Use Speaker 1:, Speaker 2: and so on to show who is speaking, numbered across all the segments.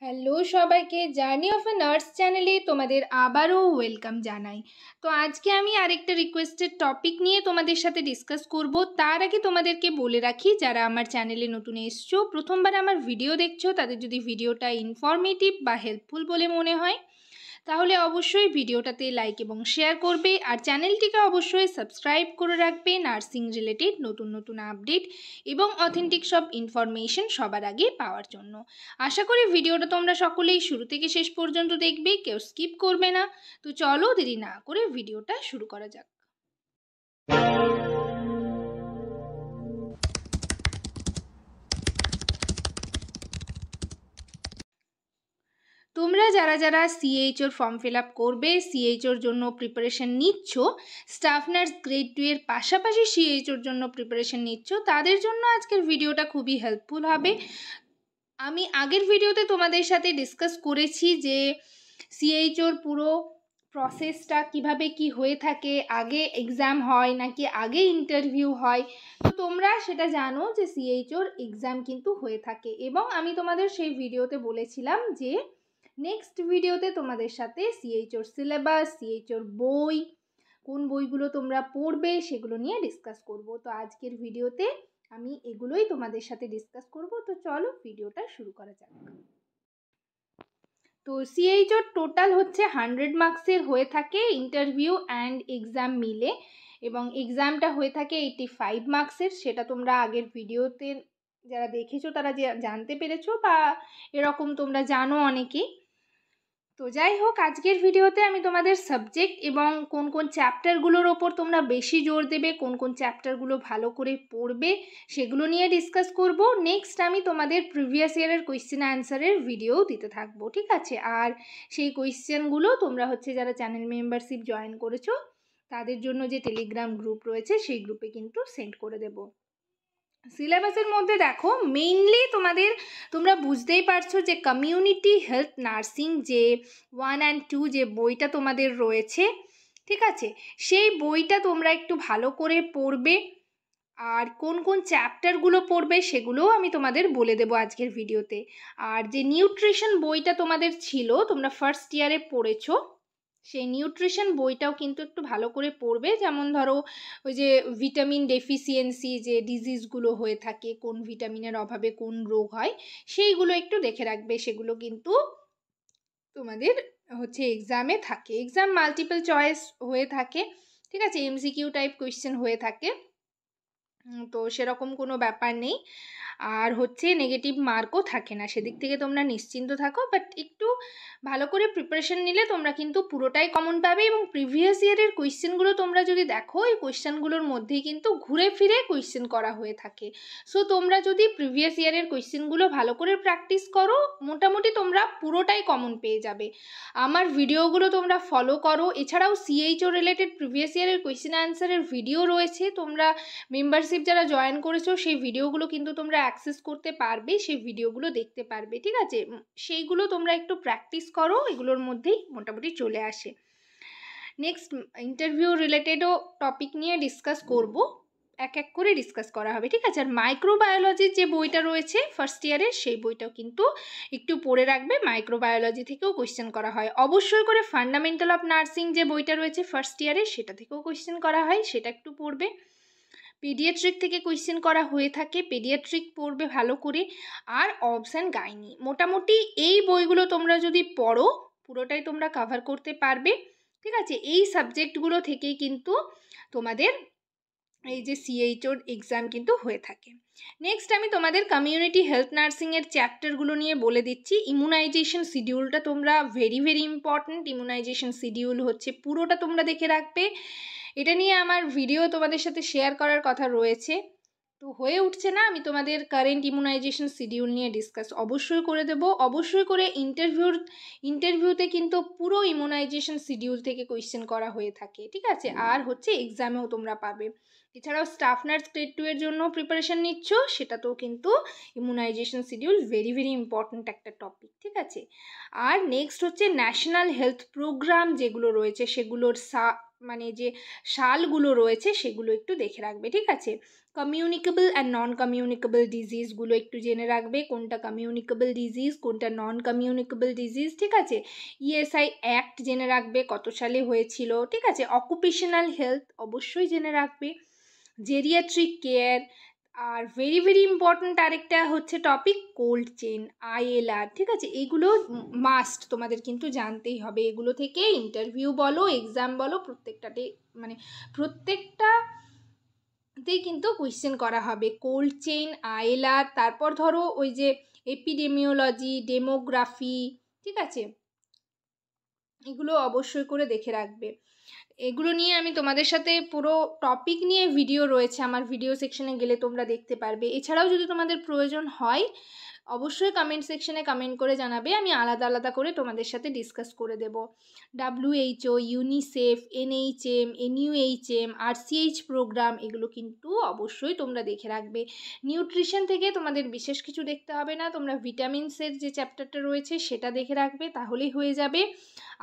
Speaker 1: Hello সবাইকে, journey of a nurse চ্যানেলে তোমাদের আবারও ওয়েলকাম জানাই। তো আজকে আমি আরেকটা রিকোয়েস্টেড টপিক নিয়ে তোমাদের সাথে ডিসকাস করব। তার আগে তোমাদেরকে বলে রাখি, যারা আমার চ্যানেলে নতুন এসছো, প্রথমবার আমার ভিডিও দেখছো, তাদের যদি ভিডিওটা ইনফরমেটিভ বা হেল্পফুল বলে মনে হয় তাহলে অবশ্যই ভিডিওটাতে লাইক এবং শেয়ার করবে, আর চ্যানেলটিকে অবশ্যই সাবস্ক্রাইব করে রাখবে নার্সিং রিলেটেড নতুন নতুন আপডেট এবং অথেন্টিক সব ইনফরমেশন সবার আগে পাওয়ার জন্য। আশা করি ভিডিওটা তোমরা সকলেই শুরু থেকে শেষ পর্যন্ত দেখবে, কেউ স্কিপ করবে না। তো চলো দেরি না করে ভিডিওটা শুরু করা যাক। তোমরা যারা যারা সিএইচওর ফর্ম ফিল আপ করবে, সিএইচওর জন্য প্রিপারেশন নিচ্ছ, স্টাফ নার্স গ্রেড 2 এর পাশাপাশি সিএইচওর জন্য প্রিপারেশন নিচ্ছ, তাদের জন্য আজকের ভিডিওটা খুবই হেল্পফুল হবে। আমি আগের ভিডিওতে তোমাদের সাথে ডিসকাস করেছি যে সিএইচওর পুরো প্রসেসটা কিভাবে কি হয়ে থাকে, আগে এক্সাম হয় নাকি আগে ইন্টারভিউ হয়। তো তোমরা সেটা জানো যে সিএইচওর এক্সাম কিন্তু হয়ে থাকে, এবং আমি তোমাদের সেই ভিডিওতে বলেছিলাম যে নেক্সট ভিডিওতে তোমাদের সাথে সিএইচওর সিলেবাস, সিএইচওর বই, কোন বইগুলো তোমরা পড়বে সেগুলো নিয়ে ডিসকাস করব। তো আজকের ভিডিওতে আমি এগুলোই তোমাদের সাথে ডিসকাস করব। তো চলো ভিডিওটা শুরু করা যাক। তো সিএইচওর টোটাল হচ্ছে 100 মার্কসের হয়ে থাকে, ইন্টারভিউ অ্যান্ড এক্সাম মিলে, এবং এক্সামটা হয়ে থাকে 85 মার্কসের। সেটা তোমরা আগের ভিডিওতে যারা দেখেছো তারা জানতে পেরেছো, বা এরকম তোমরা জানো অনেকেই। তো যাই হোক, আজকের ভিডিওতে আমি তোমাদের সাবজেক্ট এবং কোন কোন চ্যাপ্টারগুলোর ওপর তোমরা বেশি জোর দেবে, কোন কোন চ্যাপ্টারগুলো ভালো করে পড়বে সেগুলো নিয়ে ডিসকাস করব। নেক্সট আমি তোমাদের প্রিভিয়াস ইয়ারের কোয়েশ্চেন অ্যান্সারের ভিডিও দিতে থাকবো, ঠিক আছে? আর সেই কোয়েশ্চেনগুলো তোমরা হচ্ছে যারা চ্যানেল মেম্বারশিপ জয়েন করেছো তাদের জন্য যে টেলিগ্রাম গ্রুপ রয়েছে সেই গ্রুপে কিন্তু সেন্ড করে দেবো। সিলেবাসের মধ্যে দেখো, মেইনলি তোমরা বুঝতেই পারছো যে কমিউনিটি হেলথ নার্সিং যে 1 and 2 যে বইটা তোমাদের রয়েছে, ঠিক আছে, সেই বইটা তোমরা একটু ভালো করে পড়বে। আর কোন কোন চ্যাপ্টারগুলো পড়বে সেগুলোও আমি তোমাদের বলে দেবো আজকের ভিডিওতে। আর যে নিউট্রিশন বইটা তোমাদের ছিল, তোমরা ফার্স্ট ইয়ারে পড়েছো, সেই নিউট্রিশন বইটাও কিন্তু একটু ভালো করে পড়বে। যেমন ধরো ওই যে ভিটামিন ডেফিসিয়েন্সি যে ডিজিজগুলো হয়ে থাকে, কোন ভিটামিনের অভাবে কোন রোগ হয়, সেইগুলো একটু দেখে রাখবে। সেগুলো কিন্তু তোমাদের হচ্ছে এক্সামে থাকে, এক্সাম মাল্টিপল চয়েস হয়ে থাকে, ঠিক আছে, এমসিকিউ টাইপ কোয়েশ্চেন হয়ে থাকে। তো সেরকম কোনো ব্যাপার নেই, আর হচ্ছে নেগেটিভ মার্কও থাকে না, সেদিক থেকে তোমরা নিশ্চিন্ত থাকো। বাট একটু ভালো করে প্রিপারেশন নিলে তোমরা কিন্তু পুরোটাই কমন পাবে। এবং প্রিভিয়াস ইয়ারের কোয়েশ্চেনগুলো তোমরা যদি দেখো, এই কোয়েশ্চেনগুলোর মধ্যেই কিন্তু ঘুরে ফিরে কোয়েশ্চেন করা হয়ে থাকে। সো তোমরা যদি প্রিভিয়াস ইয়ারের কোয়েশ্চেনগুলো ভালো করে প্র্যাকটিস করো, মোটামুটি তোমরা পুরোটাই কমন পেয়ে যাবে। আমার ভিডিওগুলো তোমরা ফলো করো। এছাড়াও সিএইচও রিলেটেড প্রিভিয়াস ইয়ারের কোয়েশ্চেন অ্যান্সারের ভিডিও রয়েছে, তোমরা মেম্বারশিপ যারা জয়েন করেছো সেই ভিডিওগুলো কিন্তু তোমরা অ্যাক্সেস করতে পারবে, সেই ভিডিওগুলো দেখতে পারবে, ঠিক আছে? সেইগুলো তোমরা একটু প্র্যাকটিস করো, এগুলোর মধ্যেই মোটামুটি চলে আসে। নেক্সট ইন্টারভিউ রিলেটেডও টপিক নিয়ে ডিসকাস করব, এক এক করে ডিসকাস করা হবে, ঠিক আছে? আর মাইক্রোবায়োলজির যে বইটা রয়েছে ফার্স্ট ইয়ারের, সেই বইটাও কিন্তু একটু পড়ে রাখবে। মাইক্রোবায়োলজি থেকেও কোয়েশ্চেন করা হয়, অবশ্যই করে ফান্ডামেন্টাল অফ নার্সিং যে বইটা রয়েছে ফার্স্ট ইয়ারের, সেটা থেকেও কোয়েশ্চেন করা হয়, সেটা একটু পড়বে। পেডিয়াট্রিক থেকে কোয়েশ্চেন করা হয়ে থাকে, পেডিয়াট্রিক পড়বে ভালো করে। আর অবস অ্যান্ড গাইনি, মোটামুটি এই বইগুলো তোমরা যদি পড়ো পুরোটাই তোমরা কভার করতে পারবে, ঠিক আছে? এই সাবজেক্টগুলো থেকেই কিন্তু তোমাদের এই যে সিএইচওর এক্সাম কিন্তু হয়ে থাকে। নেক্সট আমি তোমাদের কমিউনিটি হেলথ নার্সিংয়ের চ্যাপ্টারগুলো নিয়ে বলে দিচ্ছি। ইমিউনাইজেশন শিডিউলটা তোমরা very very important. Immunisation schedule হচ্ছে পুরোটা তোমরা দেখে রাখবে, এটা নিয়ে আমার ভিডিও তোমাদের সাথে শেয়ার করার কথা রয়েছে, তো হয়ে উঠছে না। আমি তোমাদের কারেন্ট ইমিউনাইজেশন শিডিউল নিয়ে ডিসকাস অবশ্যই করে দেবো। অবশ্যই করে ইন্টারভিউতে কিন্তু পুরো ইমিউনাইজেশন শিডিউল থেকে কোয়েশ্চেন করা হয়ে থাকে, ঠিক আছে? আর হচ্ছে এক্সামেও তোমরা পাবে। এছাড়াও স্টাফ নার্স গ্রেড 2 এর জন্য প্রিপারেশন নিচ্ছ, সেটাতেও কিন্তু immunisation schedule very very important একটা টপিক, ঠিক আছে? আর নেক্সট হচ্ছে ন্যাশনাল হেলথ প্রোগ্রাম যেগুলো রয়েছে সেগুলোর মানে যে সালগুলো রয়েছে সেগুলো একটু দেখে রাখবে, ঠিক আছে। কমিউনিকেবল অ্যান্ড নন কমিউনিকেবল ডিজিজগুলো একটু জেনে রাখবে, কোনটা কমিউনিকেবল ডিজিজ কোনটা নন কমিউনিকেবল ডিজিজ, ঠিক আছে। ইএসআই অ্যাক্ট জেনে রাখবে কত সালে হয়েছিল, ঠিক আছে। অকুপেশনাল হেলথ অবশ্যই জেনে রাখবে। Geriatric care, are very very important আরেকটা হচ্ছে টপিক কোল্ড চেন, আইএলআর, ঠিক আছে। এইগুলো মাস্ট তোমাদের কিন্তু জানতেই হবে। এগুলো থেকে ইন্টারভিউ বলো এক্সাম বলো প্রত্যেকটাতে মানে প্রত্যেকটাতেই কিন্তু কোয়েশ্চেন করা হবে। কোল্ড চেইন, আইএলআর, তারপর ধরো ওই যে এপিডেমিওলজি, ডেমোগ্রাফি, ঠিক আছে, এগুলো অবশ্যই করে দেখে রাখবে। এগুলো নিয়ে আমি তোমাদের সাথে পুরো টপিক নিয়ে ভিডিও রয়েছে, আমার ভিডিও সেকশনে গেলে তোমরা দেখতে পারবে। এছাড়াও যদি তোমাদের প্রয়োজন হয় অবশ্যই কমেন্ট সেকশনে কমেন্ট করে জানাবে, আমি আলাদা আলাদা করে তোমাদের সাথে ডিসকাস করে দেব। WHO, UNICEF, NHM, NUHM, RCH programme, এগুলো কিন্তু অবশ্যই তোমরা দেখে রাখবে। নিউট্রিশন থেকে তোমাদের বিশেষ কিছু দেখতে হবে না, তোমরা ভিটামিনসের যে চ্যাপ্টারটা রয়েছে সেটা দেখে রাখবে, তাহলেই হয়ে যাবে।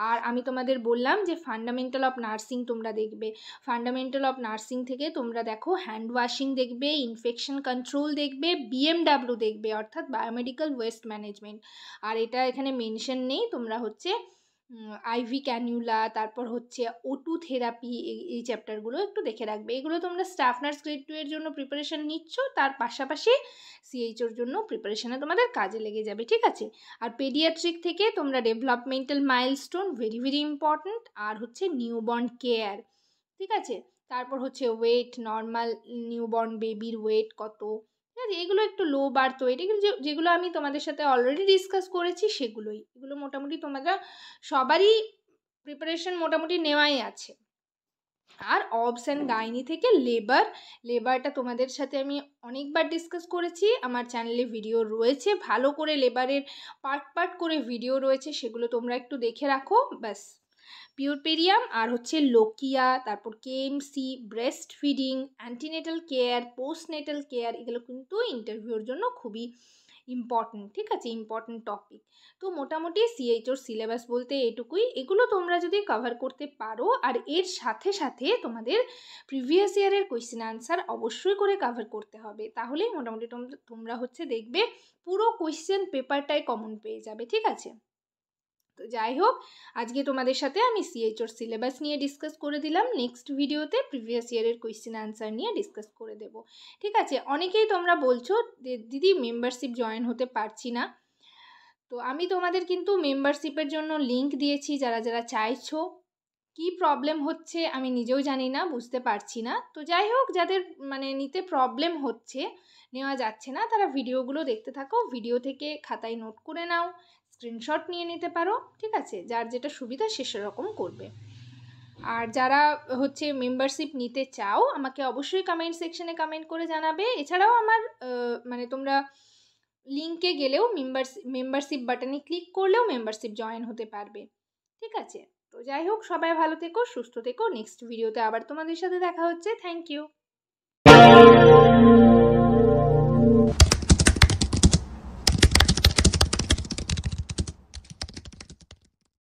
Speaker 1: আর আমি তোমাদের বললাম যে ফান্ডামেন্টাল অফ নার্সিং তোমরা দেখবে। ফান্ডামেন্টাল অফ নার্সিং থেকে তোমরা দেখো হ্যান্ড ওয়াশিং দেখবে, ইনফেকশন কন্ট্রোল দেখবে, BMW দেখবে অর্থাৎ বায়োমেডিক্যাল ওয়েস্ট ম্যানেজমেন্ট। আর এটা এখানে মেনশন নেই, তোমরা হচ্ছে আইভি ক্যানিউলা, তারপর হচ্ছে O2 থেরাপি, এই চ্যাপ্টারগুলো একটু দেখে রাখবে। এগুলো তোমরা স্টাফ নার্স গ্রেড 2 এর জন্য প্রিপারেশন নিচ্ছ, তার পাশাপাশি CHOর জন্য প্রিপারেশনে তোমাদের কাজে লেগে যাবে, ঠিক আছে। আর পেডিয়াট্রিক থেকে তোমরা developmental milestone very very important, আর হচ্ছে নিউবর্ন কেয়ার, ঠিক আছে। তারপর হচ্ছে ওয়েট, নর্মাল নিউবর্ন বেবির ওয়েট কত, ঠিক আছে। এগুলো একটু লো বার্থ ওয়েট, এগুলো যেগুলো আমি তোমাদের সাথে অলরেডি ডিসকাস করেছি সেগুলোই। এগুলো মোটামুটি তোমরা সবারই প্রিপারেশন মোটামুটি নেওয়াই আছে। আর অবস অ্যান্ড গাইনি থেকে লেবারটা তোমাদের সাথে আমি অনেকবার ডিসকাস করেছি, আমার চ্যানেলে ভিডিও রয়েছে, ভালো করে লেবারের পার্ট করে ভিডিও রয়েছে, সেগুলো তোমরা একটু দেখে রাখো ব্যাস। পিউরপেরিয়াম আর হচ্ছে লোকিয়া, তারপর KMC, breast feeding, antenatal care, postnatal care, এগুলো কিন্তু ইন্টারভিউর জন্য খুবই ইম্পর্ট্যান্ট, ঠিক আছে, ইম্পর্ট্যান্ট টপিক। তো মোটামুটি CHOর সিলেবাস বলতে এটুকুই। এগুলো তোমরা যদি কভার করতে পারো, আর এর সাথে সাথে তোমাদের প্রিভিয়াস ইয়ারের কোয়েশ্চেন আনসার অবশ্যই করে কভার করতে হবে, তাহলেই মোটামুটি তোমরা হচ্ছে দেখবে পুরো কোয়েশ্চেন পেপারটাই কমন পেয়ে যাবে, ঠিক আছে। তো যাই হোক, আজকে তোমাদের সাথে আমি CHOর সিলেবাস নিয়ে ডিসকাস করে দিলাম। নেক্সট ভিডিওতে প্রিভিয়াস ইয়ারের কোয়েশ্চেন আনসার নিয়ে ডিসকাস করে দেব, ঠিক আছে। অনেকেই তোমরা বলছো দিদি মেম্বারশিপ জয়েন হতে পারছি না, তো আমি তোমাদের কিন্তু মেম্বারশিপের জন্য লিংক দিয়েছি, যারা যারা চাইছো। কি প্রবলেম হচ্ছে আমি নিজেও জানি না, বুঝতে পারছি না। তো যাই হোক, যাদের মানে নিতে প্রবলেম হচ্ছে, নেওয়া যাচ্ছে না, তারা ভিডিওগুলো দেখতে থাকো, ভিডিও থেকে খাতায় নোট করে নাও, স্ক্রিনশট নিয়ে নিতে পারো, ঠিক আছে। যার যেটা সুবিধা সে সেরকম করবে। আর যারা হচ্ছে মেম্বারশিপ নিতে চাও আমাকে অবশ্যই কমেন্ট সেকশনে কমেন্ট করে জানাবে। এছাড়াও আমার মানে তোমরা লিঙ্কে গেলেও মেম্বারশিপ বাটনে ক্লিক করলেও মেম্বারশিপ জয়েন হতে পারবে, ঠিক আছে। তো যাই হোক, সবাই ভালো থেকো, সুস্থ থেকো। নেক্সট ভিডিওতে আবার তোমাদের সাথে দেখা হচ্ছে। Thank you.